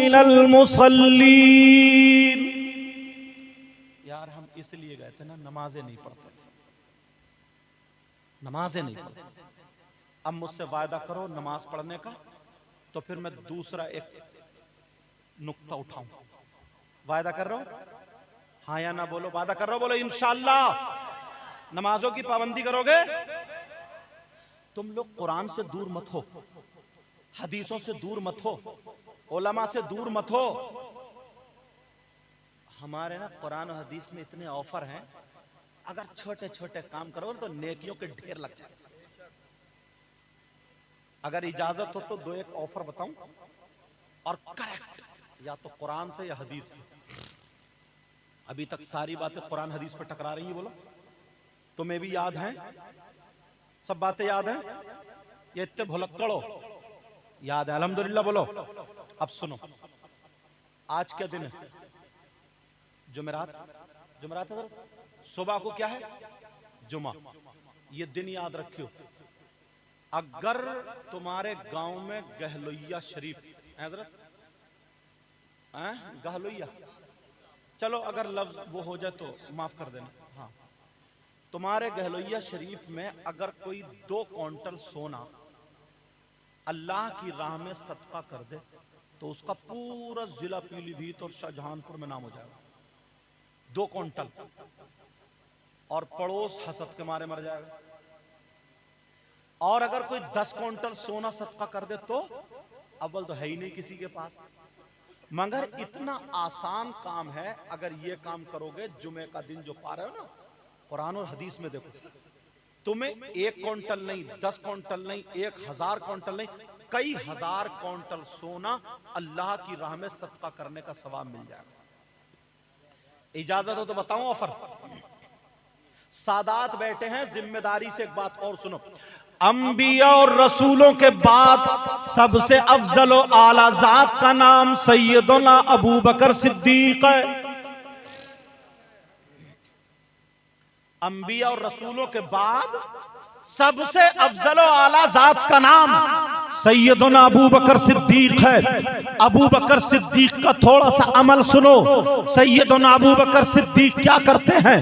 मिनल मुसल्लीन। यार हम इसलिए गए थे ना, नमाजें नहीं पढ़ते थे, नमाजें नहीं पढ़ते। अब मुझसे वायदा करो नमाज पढ़ने का, तो फिर मैं दूसरा एक नुक्ता उठाऊं। वायदा कर रहे हो? हाँ या ना बोलो। वादा कर रहे हो? बोलो इंशाअल्लाह। नमाजों की पाबंदी करोगे? तुम लोग कुरान से दूर मत हो, हदीसों से दूर मत हो, उलमा से दूर मत हो। हमारे ना कुरान और हदीस में इतने ऑफर हैं, अगर छोटे छोटे काम करोगे तो नेकियों के ढेर लग जाए। अगर इजाजत हो तो दो एक ऑफर बताऊं, और करेक्ट या तो कुरान से या हदीस से। अभी तक सारी बातें कुरान हदीस पर टकरा रही हैं। बोलो, तुम्हें भी याद है? सब बातें याद हैं? ये इतने भुलक्कड़ हो, याद है? अल्हम्दुलिल्लाह बोलो। अब सुनो, आज क्या दिन है? जुमेरात। जुमेरात है। सुबह को क्या है? जुमा। ये दिन याद रखियो। अगर तुम्हारे गांव में गहलोइया शरीफ हजरत गहलोइया, चलो अगर लफ्ज वो हो जाए तो माफ कर देना। हाँ, तुम्हारे गहलोइया शरीफ में अगर कोई 2 क्विंटल सोना अल्लाह की राह में सदका कर दे तो उसका पूरा जिला पीलीभीत और शाहजहानपुर में नाम हो जाएगा। 2 क्विंटल। और पड़ोस हसद के मारे मर जाएगा। और अगर कोई 10 क्विंटल सोना सदका कर दे तो अव्वल तो है ही नहीं किसी के पास। मगर इतना आसान काम है, अगर ये काम करोगे, जुमे का दिन जो पा रहे हो ना, कुरान और हदीस में देखो, तुम्हें 1 क्विंटल नहीं, 10 क्विंटल नहीं, 1000 क्विंटल नहीं, कई हजार क्विंटल सोना अल्लाह की राह में सदका करने का सवाब मिल जाएगा। इजाजत हो तो बताऊं ऑफर? सादात बैठे हैं, जिम्मेदारी से एक बात और सुनो। अंबिया और रसूलों के बाद सबसे अफजल और आला जात का नाम सैयदना अबू बकर सिद्दीक है। अंबिया और रसूलों के बाद सबसे अफजल और आला जात का नाम सैयदना अबू बकर सिद्दीक है। अबू बकर सिद्दीक का थोड़ा सा अमल सुनो। सैयदना अबू बकर सिद्दीक क्या करते हैं?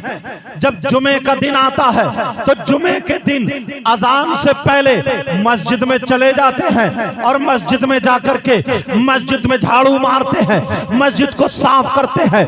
जब जुमे का दिन आता है तो जुमे के दिन अजान से पहले मस्जिद में चले जाते हैं और मस्जिद में जाकर के मस्जिद में झाड़ू मारते हैं, मस्जिद को साफ करते हैं,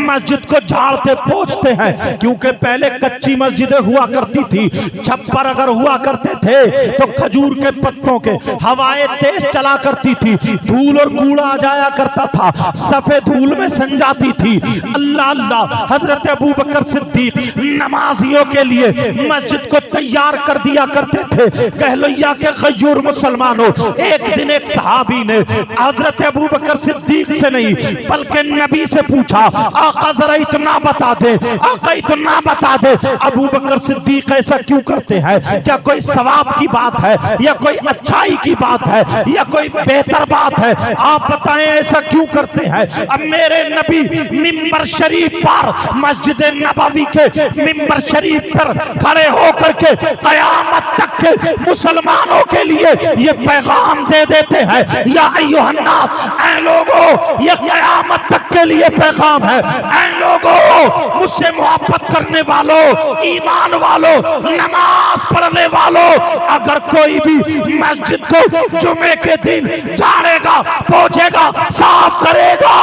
मस्जिद को झाड़ते पोंछते हैं। क्योंकि पहले कच्ची मस्जिदें हुआ करती थी, छप्पर अगर हुआ करते थे तो खजूर के पत्तों के हवाएं तेज चला करती थी, धूल और कूड़ा आ जाया करता था, सफेद धूल में सन जाती थी। अल्लाह अल्लाह, हजरत अबू बकर सिद्दीक नमाजियों के लिए मस्जिद को तैयार कर दिया करते थे। गहलोइया के गयूर मुसलमानों, एक दिन एक सहाबी ने हजरत अबू बकर सिद्दीक से नहीं बल्कि नबी से पूछा, आका जरा इतना बता दे, आका इतना बता दे, अबू बकर सिद्दीक ऐसा क्यों करते हैं? क्या कोई सवाब की बात है या कोई अच्छाई की बात है या कोई बेहतर बात है? आप बताएं ऐसा क्यों करते हैं? अब मेरे नबी मिंबर शरीफ पर, मस्जिद नबवी के मिंबर शरीफ पर खड़े होकर के कयामत तक के मुसलमानों के लिए ये पैगाम दे देते हैं, या अय्युहन्नास, ऐ लोगों, ये कयामत तक के लिए पैगाम है। ऐ लोगों, मुझसे मोहब्बत करने वालों, ईमान वालों, नमाज पढ़ने वालों, अगर कोई भी मस्जिद को जुमे के दिन झाड़ेगा, पोंछेगा, साफ करेगा,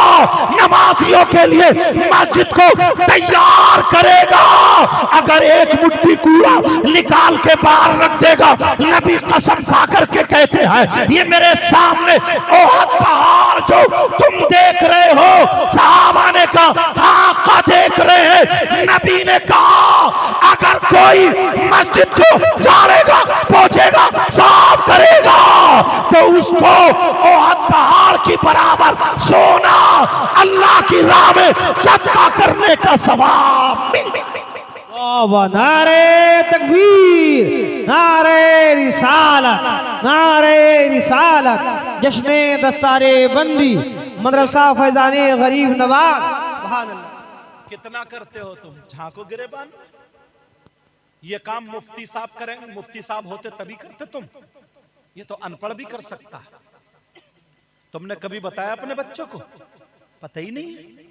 नमाजियों के लिए मस्जिद को तैयार करेगा, अगर एक मुट्ठी कूड़ा निकाल के बाहर रख देगा, नबी कसम खा करके कहते हैं, ये मेरे सामने ओहद पहाड़ जो तुम देख रहे हो, सहाबा ने कहा आका देख रहे हैं, नबी ने कहा अगर कोई मस्जिद को झाड़ेगा, पोंछेगा, साफ करेगा तो उसको ओहद पहाड़ की बराबर सोना अल्लाह की राह में सदका करने का सवाब मिल। नारे तकबीर, नारे रिसालत, नारे रिसालत, जश्न दस्तारे बंदी, मदरसा फैजाने गरीब नवाज। कितना करते हो तुम? झांको गिरेबान। ये काम मुफ्ती साहब करेंगे, मुफ्ती साहब होते तभी करते तुम। ये तो अनपढ़ भी कर सकता है। तुमने कभी बताया अपने बच्चों को? पता ही नहीं है।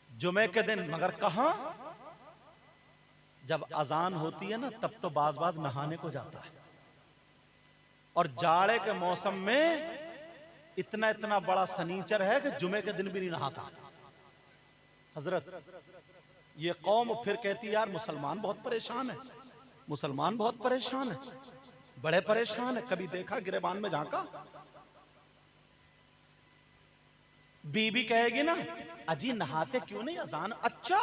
जुमे के दिन, मगर कहां? जब अजान होती है ना, तब तो बाज बाज नहाने को जाता है। और जाड़े के मौसम में इतना इतना बड़ा सनीचर है कि जुमे के दिन भी नहीं नहाता। हजरत, ये कौम फिर कहती यार मुसलमान बहुत परेशान है, मुसलमान बहुत परेशान है, बड़े परेशान है। कभी देखा गिरेबान में झांका? बीबी कहेगी ना, अजी नहाते क्यों नहीं, अजान। अच्छा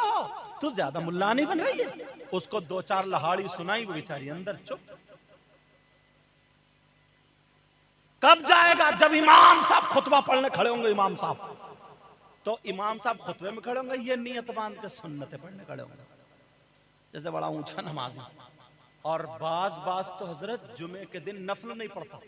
तू ज्यादा मुल्ला नहीं बन रही है। उसको दो चार लहाड़ी सुनाई, वो बेचारी अंदर चुप। कब जाएगा? जब इमाम साहब खुतबा पढ़ने खड़े होंगे, इमाम साहब, तो इमाम साहब खुतबे में खड़े होंगे, ये नियत बांध के सुन्नतें पढ़ने खड़े होंगे, जैसे बड़ा ऊंचा नमाजी। और बाज बाज तो हजरत जुमे के दिन नफल नहीं पढ़ता,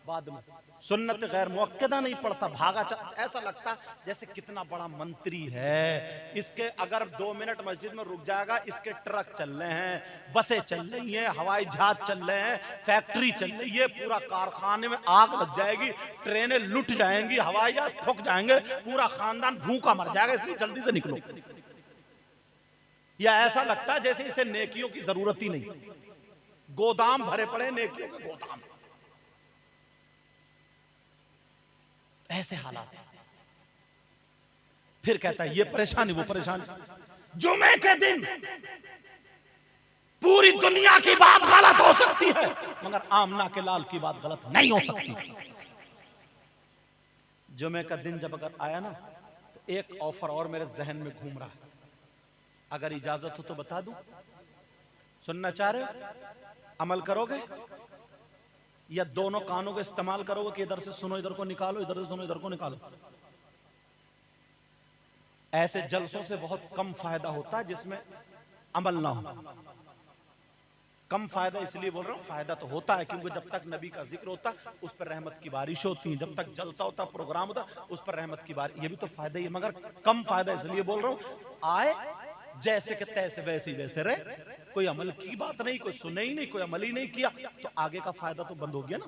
बाद में सुन्नत गैर मुअक्कदा नहीं पढ़ता, भागा ऐसा लगता जैसे कितना बड़ा मंत्री है। इसके अगर 2 मिनट मस्जिद में रुक जाएगा, इसके ट्रक चल रहे हैं, बसें चल रही हैं, हवाई जहाज चल रहे हैं, फैक्ट्री चल रही है, पूरा कारखाने में आग लग जाएगी, ट्रेनें लुट जाएंगी, हवाई जहाज ठुक जाएंगे, पूरा खानदान भूखा मर जाएगा, इसलिए जल्दी से निकलो। या ऐसा लगता है जैसे इसे नेकियों की जरूरत ही नहीं, गोदाम भरे पड़े नेकियों के गोदाम। ऐसे हालात है। फिर कहता है ये परेशानी वो परेशानी। जुमे के दिन पूरी दुनिया की बात गलत हो सकती है, मगर आमना के लाल की बात गलत नहीं हो सकती। जुमे का दिन जब अगर आया ना, तो एक ऑफर और मेरे जहन में घूम रहा है, अगर इजाजत हो तो बता दूं। सुनना चाह रहे हो? अमल करोगे या दोनों कानों को इस्तेमाल करोगे कि इधर से सुनो इधर को निकालो, इधर से सुनो इधर को निकालो? ऐसे जलसों से बहुत कम फायदा होता है जिसमें अमल ना हो। कम फायदा इसलिए बोल रहा हूं, फायदा तो होता है क्योंकि जब तक नबी का जिक्र होता उस पर रहमत की बारिश होती है, जब तक जलसा होता प्रोग्राम होता उस पर रहमत की बारिश, ये भी तो फायदा ही है। मगर कम फायदा इसलिए बोल रहा हूं, आए जैसे के तैसे वैसे ही वैसे रहे, कोई अमल की बात नहीं, कोई सुने ही नहीं, कोई अमल ही नहीं किया, तो आगे का फायदा तो बंद हो गया ना।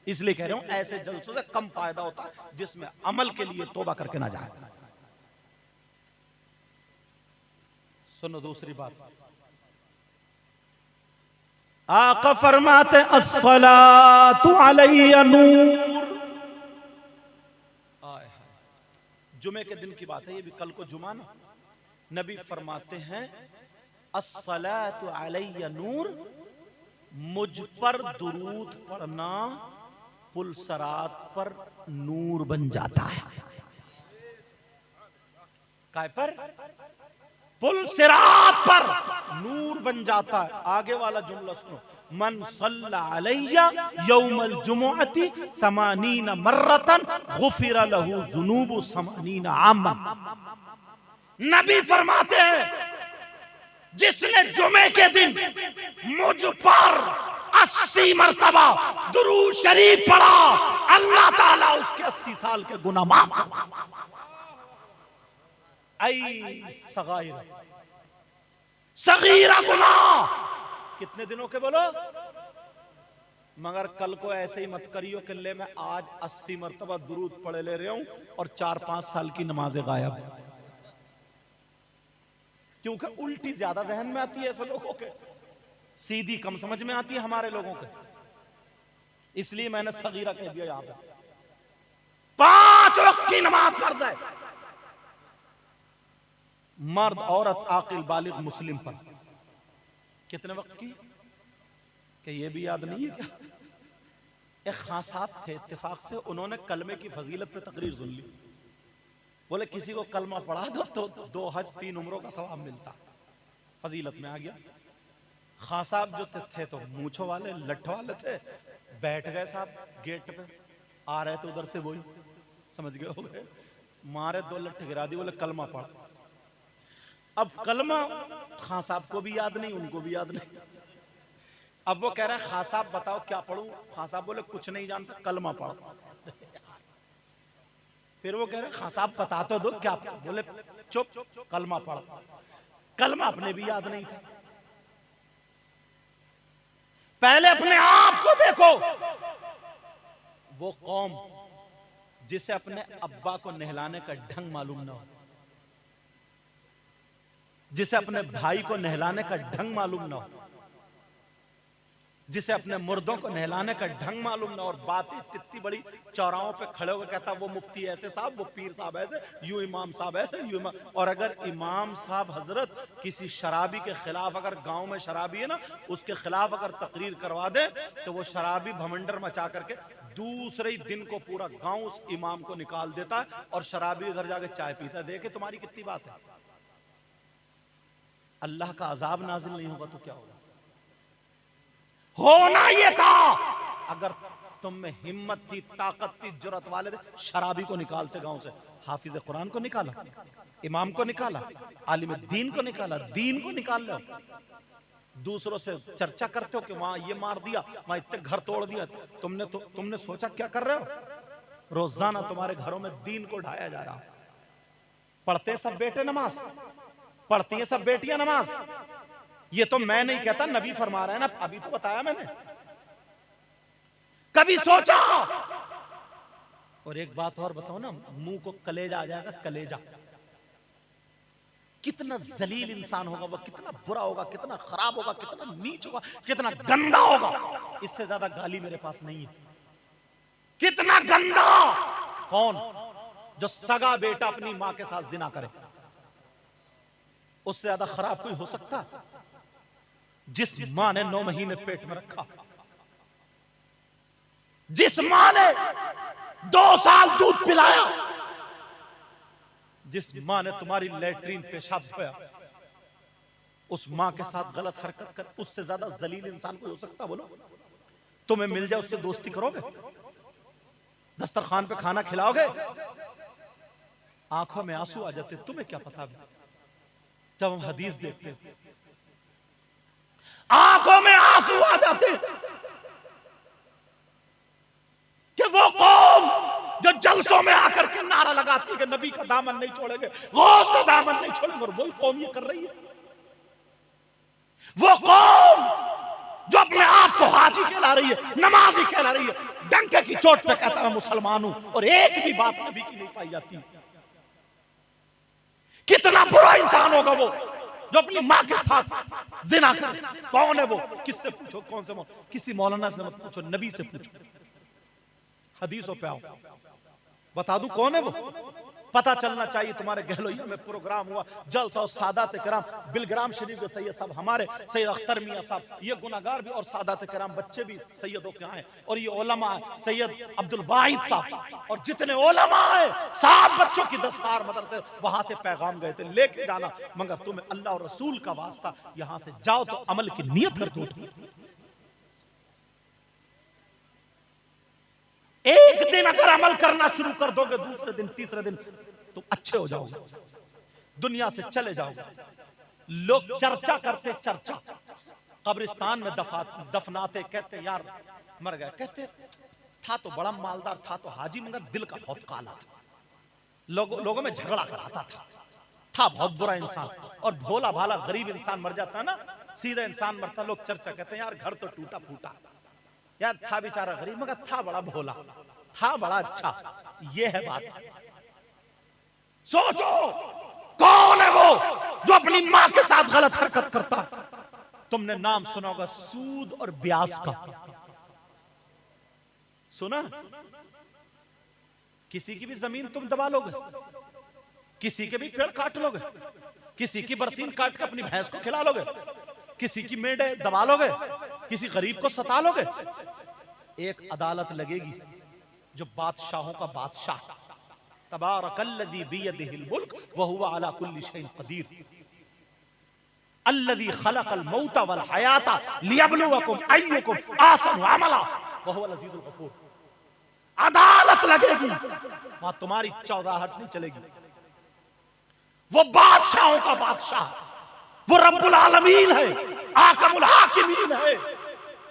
इसलिए कह रहा हूं ऐसे जलसों से कम फायदा होता है जिसमें अमल के लिए तौबा करके ना जाए। सुनो दूसरी बात, आका फरमाते अस्सलातु अलैया नूर। जुमे के दिन की बात है, ये भी कल को जुमा ना। नबी फरमाते हैं अस्सलातु अलैया नूर, मुझ पर दुरूद पढ़ना पुलसरात पर नूर बन जाता है। काय पर? पुलसरात पर नूर बन जाता है। आगे वाला जुमला सुनो, मन सल्ला अलैया यौमल जुमुअती समानीना मर्रतन गुफिर लहू जुनूबु समानीना आमन। नबी फरमाते हैं जिसने जुमे के दिन मुझ पर 80 मरतबा दुरूद शरीफ पढ़ा, अल्लाह ताला उसके 80 साल के गुनाह माफ कर। ऐ सगाइरा, सगीरा गुनाह कितने दिनों के बोलो? मगर कल को ऐसे ही मत करियो किले में आज 80 मरतबा दुरूद पढ़े ले रहे हूं और 4-5 साल की नमाजें गायब। क्योंकि उल्टी ज्यादा जहन में आती है ऐसे लोगों के, सीधी कम समझ में आती है हमारे लोगों के, इसलिए मैंने सगीरा कह दिया। यहां पे 5 वक्त की नमाज फर्ज है, मर्द औरत आकिल बालिग मुस्लिम पर। कितने वक्त की? कि ये भी याद नहीं है क्या? एक खां साहब थे, इत्तेफाक से उन्होंने कलमे की फजीलत पे तकरीर सुन ली। बोले किसी को कलमा पढ़ा दो तो 2 हज 3 उम्रों का सवाब मिलता। फजीलत में आ गया। खां साहब जो थे तो मूछों वाले लठ वाले थे, बैठ गए साहब गेट पे, आ रहे थे उधर से, वही समझ गए हो गए, मारे 2 लठ गिरा दी, बोले कलमा पढ़। अब कलमा खां साहब को भी याद नहीं, उनको भी याद नहीं। अब वो कह रहे हैं खां साहब बताओ क्या पढ़ूं? खां साहब बोले कुछ नहीं जानता, कलमा पढ़। फिर वो कह रहे खां साहब बता तो दो क्या? बोले चुप, कलमा पढ़। कलमा अपने भी याद नहीं था। पहले अपने आप को देखो। वो कौम जिसे अपने अब्बा को नहलाने का ढंग मालूम ना हो, जिसे अपने भाई को नहलाने का ढंग मालूम ना हो, जिसे अपने मुर्दों को नहलाने का ढंग मालूम ना हो, और बातें कितनी बड़ी चौराहों पे खड़े होकर कहता वो मुफ्ती ऐसे साहब, वो पीर साहब ऐसे, यूं इमाम साहब ऐसे, यूं इमाम। और अगर इमाम साहब हजरत किसी शराबी के खिलाफ, अगर गांव में शराबी है ना, उसके खिलाफ अगर तकरीर करवा दे तो वो शराबी भमंडर मचा करके दूसरे ही दिन को पूरा गांव उस इमाम को निकाल देता है और शराबी घर जाके चाय पीता है। देखे तुम्हारी कितनी बात है। अल्लाह का अजाब नाजिल नहीं होगा तो क्या होगा? होना ये था, अगर तुम में हिम्मत थी, ताकत थी, जुर्रत वाले थे, शराबी को निकालते गांव से। हाफिज कुरान को निकाला, इमाम को निकाला, आलिम दीन को निकाला, दीन को निकाल लो। दूसरों से चर्चा करते हो कि वहां ये मार दिया, वहां इतने घर तोड़ दिया। तुमने सोचा क्या कर रहे हो? रोजाना तुम्हारे घरों में दीन को ढाया जा रहा। पढ़ते सब बेटे नमाज, पढ़ती है सब बेटियां नमाज। ये तो मैं नहीं कहता, नबी फरमा रहे हैं ना, अभी तो बताया मैंने। कभी सोचा? और एक बात और बताओ ना, मुंह को कलेजा आ जाएगा, कलेजा। कितना जलील इंसान होगा वो, कितना बुरा होगा, कितना खराब होगा, कितना नीच होगा, कितना गंदा होगा। इससे ज्यादा गाली मेरे पास नहीं है। कितना गंदा! कौन? जो सगा बेटा अपनी मां के साथ जिना करे, उससे ज्यादा खराब कोई हो सकता? जिस मां ने 9 महीने पेट में रखा, जिस मां ने 2 साल दूध पिलाया, जिस मां ने तुम्हारी लैट्रीन पेशाब धोया, उस मां के साथ गलत हरकत कर, उससे ज्यादा जलील इंसान कोई हो सकता? बोलो। तुम्हें मिल जाए उससे दोस्ती करोगे? दस्तरखान पे खाना खिलाओगे? आंखों में आंसू आ जाते, तुम्हें क्या पता भी। जब हम हदीस देखते आंखों में आंसू आ जाते कि वो कौम जो जलसों में आकर के नारा लगाती है कि नबी का दामन नहीं छोड़ेंगे, गौस का दामन नहीं छोड़ेंगे, और वही कौम ये कर रही है। वो कौम जो अपने आप को हाजी कहला रही है, नमाजी कहला रही है, डंके की चोट पे कहता मैं मुसलमान हूं, और एक भी बात नबी की नहीं पाई जाती। कितना बुरा इंसान होगा वो जो अपनी मां के साथ जिना करे। कौन है वो? किससे पूछो? कौन से किसी मौलाना से मत पूछो, नबी से पूछो। हदीसों पे आओ, बता दूं कौन है वो। पता चलना चाहिए। तुम्हारे गहलोइया में प्रोग्राम हुआ, जलसा और सादात कराम, बिलग्राम शरीफ के सैयद साहब, हमारे सैयद अख्तर मियां साहब, ये गुनाहगार भी और सादात कराम बच्चे भी सैयदों के हैं, और ये ओलमा है, सैयद अब्दुल वाहिद साहब, और जितने ओलमा है, 7 बच्चों की दस्तार मदरसे, वहां से पैगाम गए थे, लेके जाना, मगर तुम्हें अल्लाह और रसूल का वास्ता, यहां से जाओ तो अमल की नियत कर दो। एक दिन अगर अमल करना शुरू कर दोगे, दूसरे दिन, तीसरे दिन तुम अच्छे हो जाओगे, दुनिया से चले जाओगे। लोग चर्चा करते, चर्चा कब्रिस्तान में दफनाते, कहते यार मर गए, कहते था तो बड़ा मालदार, था तो हाजी, मगर दिल का बहुत काला था, लोगों में झगड़ा कराता था बहुत बुरा इंसान। और भोला भाला गरीब इंसान मर जाता है ना, सीधा इंसान मरता, लोग चर्चा कहते हैं यार घर तो टूटा फूटा, यार था बेचारा गरीब, मगर था बड़ा भोला, था बड़ा अच्छा। ये है बात। सोचो कौन है वो जो अपनी मां के साथ गलत हरकत करता। तुमने नाम सुना होगा सूद और ब्याज का, सुना? किसी की भी जमीन तुम दबा लोगे, किसी के भी पेड़ काट लोगे, किसी की बरसीन काट के अपनी भैंस को खिला लोगे, किसी की मेंढे दबा लोगे, किसी गरीब को सता लोगे। एक अदालत लगेगी जो बादशाहों का बादशाह, तबारकल्लज़ी बियदिहिल मुल्क व हुवा अला कुल्लि शैइन कदीर, अल्लज़ी खलक़ल मौत वल हयाता लियब्लुवकुम अय्युकुम अहसनु अमला व हुवल अज़ीज़ुल गफूर। अदालत लगेगी, वहां तुम्हारी चौधाहट नहीं चलेगी। वो बादशाहों का बादशाह, वो रब्बुल आलमीन है, आकमुल हाकिमीन है,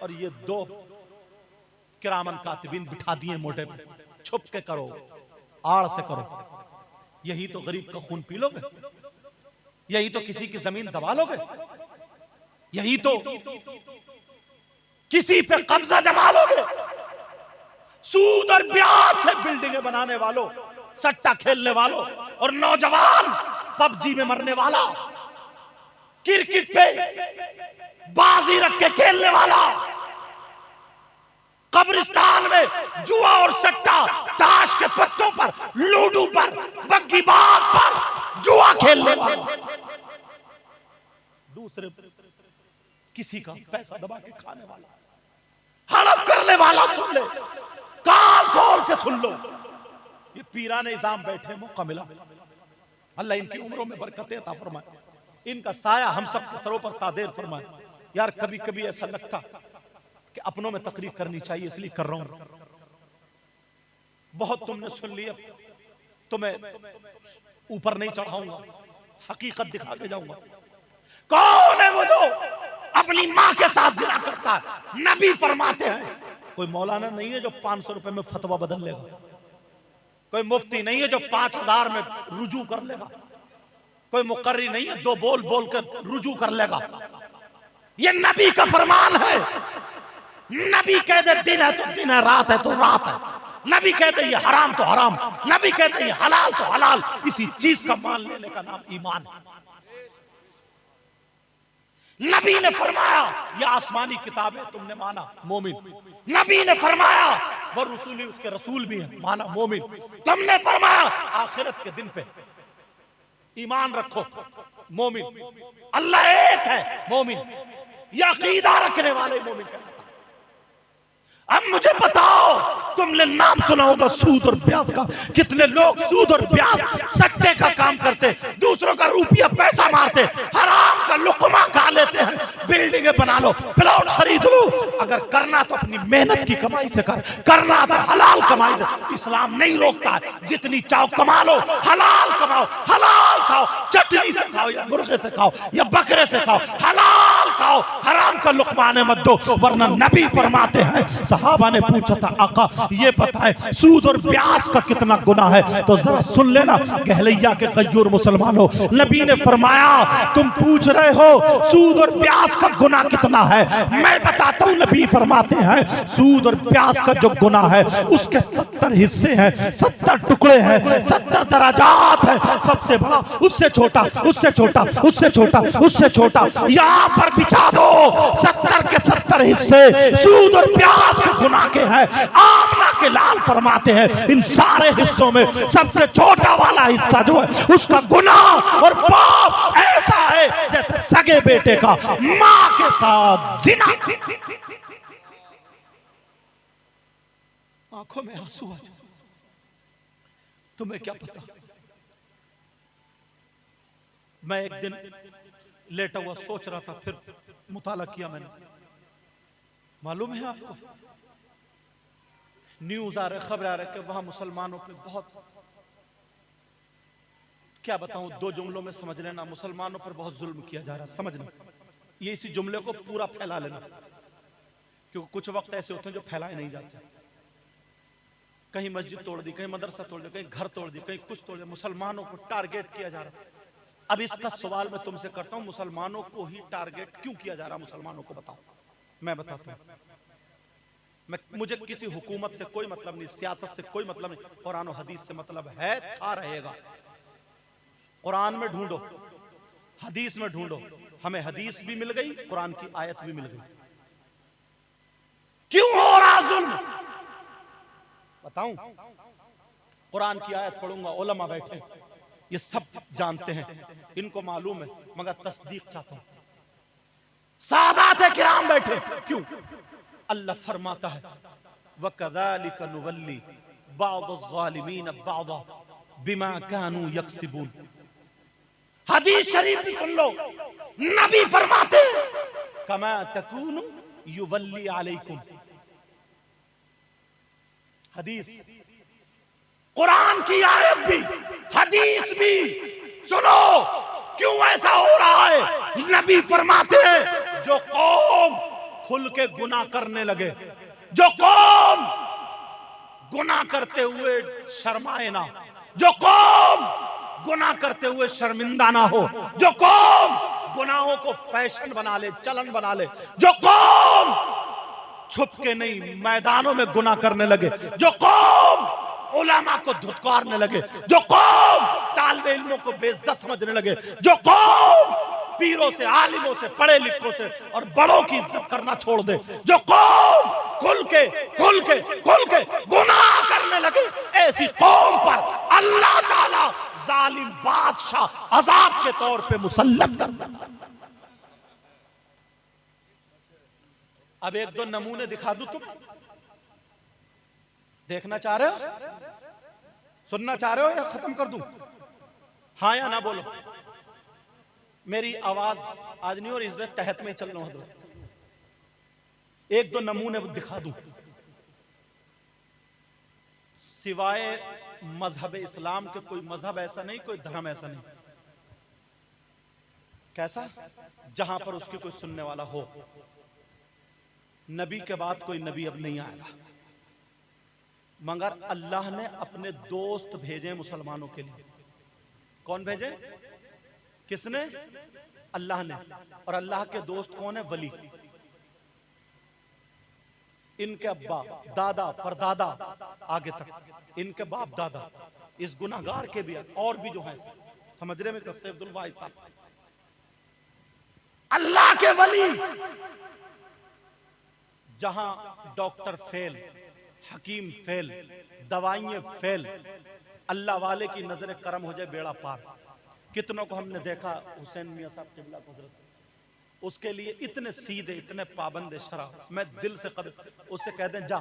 और ये 2 किरामन कातिबीन बिठा दिए मोटे पे, छुप के करो, आड़ से करो। यही तो गरीब का खून पी लोगे, यही तो किसी की जमीन दबा लोगे, यही तो किसी पे कब्जा जमा लोगे, सूद और ब्याज से बिल्डिंगें बनाने वालों, सट्टा खेलने वालों और नौजवान पबजी में मरने वाला, क्रिकेट पे बाजी रख के खेलने वाला, कब्रिस्तान में जुआ और सट्टा, ताश के पत्तों पर, लूडो पर, बग्गी बाग पर जुआ खेलने वाला, दूसरे किसी का पैसा दबा के खाने वाला, हड़प करने वाला, सुन ले, कान खोल के सुन लो। ये पीराने इज़ाम बैठे, मौका मिला, अल्लाह इनकी उम्रों में बरकतें अता फरमाए, इनका साया हम सब के सरों पर तादेर फरमाए। यार कभी कभी ऐसा लगता कि अपनों में तकरीर करनी चाहिए, इसलिए कर रहा हूं। बहुत तुमने सुन लिया, तुम्हें ऊपर नहीं चढ़ाऊंगा, हकीकत दिखा के जाऊंगा। कौन है वो जो अपनी मां के साथ जिना करता है? नबी फरमाते हैं, कोई मौलाना नहीं है जो 500 रुपए में फतवा बदल लेगा, कोई मुफ्ती नहीं है जो 5000 में रुजू कर लेगा, कोई मुकर्री नहीं है 2 बोल बोल कर रुजू कर लेगा। ये नबी का फरमान है। नबी कहते दिन है तो दिन है, रात है तो रात है। नबी कहते ये हराम तो हराम, नबी कहते ये हलाल तो हलाल। इसी चीज का मान लेने का नाम ईमान है। नबी ने फरमाया ये आसमानी किताब है, तुमने माना मोमिन। नबी ने फरमाया वो रसूली, उसके रसूल भी है, माना मोमिन। तुमने फरमाया आखिरत के दिन पे ईमान रखो, मोमिन। अल्लाह एक है, मोमिन। यह अकीदा रखने वाले मोमिन कहलाता। अब मुझे बताओ, तुमने नाम सुना होगा सूद और ब्याज का। कितने लोग सूद और ब्याज, सट्टे का काम करते, दूसरों का रुपया पैसा मारते, हराम का लुकमा खा लेते हैं। बिल्डिंगें बना लो, प्लॉट खरीद लो, अगर करना तो अपनी मेहनत की कमाई से कर, करना तो हलाल कमाई से। इस्लाम नहीं रोकता है, जितनी चाहो कमा लो, हलाल कमाओ, हलाल खाओ, चटनी से खाओ या मुर्गे से खाओ या बकरे से खाओ, हलाल खाओ, हराम का लुकमा आने मत दो। वरना नबी फरमाते हैं, सहाबा ने पूछा था आका ये बताएं सूद और ब्याज का कितना गुनाह है? तो जरा सुन लेना गहलैया के गयूर मुसलमानों, नबी ने फरमाया तुम पूछ रहे हो सूद और ब्याज का गुनाह कितना है, मैं बताता हूं। नबी फरमाते हैं सूद और ब्याज का जो गुनाह है उसके 70 हिस्से हैं, 70 टुकड़े हैं, 70 दराजात है। सबसे बड़ा, उससे छोटा, उससे छोटा, उससे छोटा, उससे छोटा, यहां पर बिछा दो 70 के 70 हिस्से सूद और ब्याज के गुनाह के हैं। आमना के लाल फरमाते हैं इन सारे हिस्सों में सबसे छोटा वाला हिस्सा जो है उसका गुनाह और पाप ऐसा है जैसे सगे बेटे का मां के साथ जिना। आंखों में आंसू आ जाए। तुम्हें क्या पता, मैं एक दिन लेटा हुआ सोच रहा था, फिर मुताला किया मैंने। मालूम है आपको, न्यूज आ रहे, खबर आ रहे कि वहां मुसलमानों पे बहुत, क्या बताऊं, 2 जुमलों में समझ लेना, मुसलमानों पर बहुत जुल्म किया जा रहा है। समझना, ये इसी जुमले को पूरा फैला लेना, क्योंकि कुछ वक्त ऐसे होते हैं जो फैलाए नहीं जाते। कहीं मस्जिद तोड़ दी, कहीं मदरसा तोड़ दिया, कहीं घर तोड़ दिया, कहीं कुछ तोड़ दिया। मुसलमानों को टारगेट किया जा रहा है। अब इसका सवाल मैं तुमसे करता हूं, मुसलमानों को ही टारगेट क्यों किया जा रहा? मुसलमानों को बताओ। मैं बताता हूं। मुझे किसी हुकूमत से कोई मतलब नहीं, सियासत से कोई मतलब नहीं, कुरान और हदीस से मतलब है, था, रहेगा। कुरान में ढूंढो, हदीस में ढूंढो, हमें हदीस भी मिल गई, कुरान की आयत भी मिल गई। क्यों हो रहा जुल्म बताऊं? कुरान की आयत पढ़ूंगा, उलमा बैठे, ये सब जानते हैं, इनको मालूम है, मगर तस्दीक चाहता हूं। सादात किराम बैठे, क्यों? अल्लाह फरमाता है वकज़ालिका नुवल्ली बाज़-ज़ालिमीन बाज़ा बिमा कानू यक्सिबून। हदीस शरीफ भी सुन लो, नबी फरमाते हैं कमा तकूनु युवल्ली अलैकुम। हदीस, कुरान की आयत भी, हदीस भी सुनो। क्यों ऐसा हो रहा है? नबी फरमाते हैं जो कौम खुल के गुनाह करने लगे, जो कौम गुनाह करते हुए शर्माए ना, जो कौम गुनाह करते हुए शर्मिंदा ना हो, जो कौम गुनाहों को फैशन बना ले, चलन बना ले, जो कौम छुप के नहीं मैदानों में गुनाह करने लगे, जो कौम उलमा को धुतकारने लगे, जो कौम तालिबे इल्मों को बेइज्जत समझने लगे, जो कौम पीरों से, आलिमों से, पढ़े लिखों से और बड़ों की इज्जत करना छोड़ दे, जो कौम खुल के गुनाह करने लगे, ऐसी कौम पर अल्लाह ताला जालिम बादशाह अजाब के तौर पे मुसल्लत करता। अब एक दो नमूने दिखा दूं, तुम देखना चाह रहे हो, सुनना चाह रहे हो या खत्म कर दूं? हाँ या ना बोलो। मेरी आवाज आज नहीं और इस बार तहत में चल रहा हूं। एक दो नमूने दिखा दूं। सिवाय मजहब इस्लाम के कोई मजहब ऐसा नहीं, कोई धर्म ऐसा नहीं। कैसा? जहां पर उसकी कोई सुनने वाला हो। नबी के बाद कोई नबी अब नहीं आएगा, मगर अल्लाह ने अपने दोस्त भेजे मुसलमानों के लिए। कौन भेजे? किसने? अल्लाह ने। और अल्लाह के दोस्त कौन है? वली। इनके अब्बा, दादा, परदादा, आगे तक इनके बाप दादा, इस गुनाहगार के भी और भी जो हैं, समझ रहे मेरे सैफ अब्दुल वाहिद साहब, अल्लाह के वली। जहां डॉक्टर फेल, हकीम फेल, दवाइयां फेल, अल्लाह वाले की नजर करम हो जाए, बेड़ा पार। कितनों को हमने देखा, हुसैन मियां साहब किबला हजरत, उसके लिए इतने सीधे, इतने पाबंद शरा, मैं दिल से उससे कह दें जा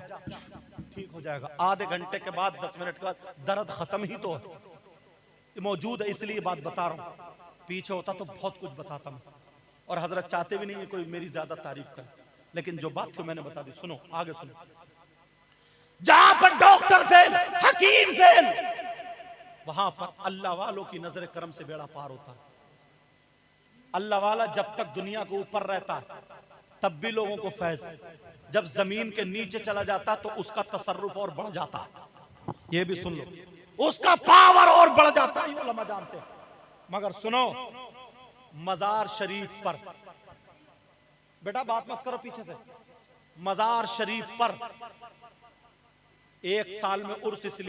ठीक हो जाएगा, आधे घंटे के बाद 10 मिनट के बाद दर्द खत्म ही तो है। मौजूद है इसलिए बात बता रहा हूं, पीछे होता तो बहुत कुछ बताता हूं। और हजरत चाहते भी नहीं है कोई मेरी ज्यादा तारीफ करे, लेकिन जो बात थी मैंने बता दी। सुनो, आगे सुनो। जहां पर डॉक्टर फेल, हकीम फेल, वहां पर अल्लाह वालों की नजर करम से बेड़ा पार होता है। अल्लाह वाला जब तक दुनिया के ऊपर रहता है तब भी लोगों को फैज, जब जमीन के नीचे चला जाता तो उसका तसर्रुफ और बढ़ जाता। ये भी सुन लो, उसका पावर और बढ़ जाता है, उलमा जानते हैं। मगर सुनो, मजार शरीफ पर, बेटा बात मत करो पीछे से, मजार शरीफ पर एक साल में उर्स इसलिए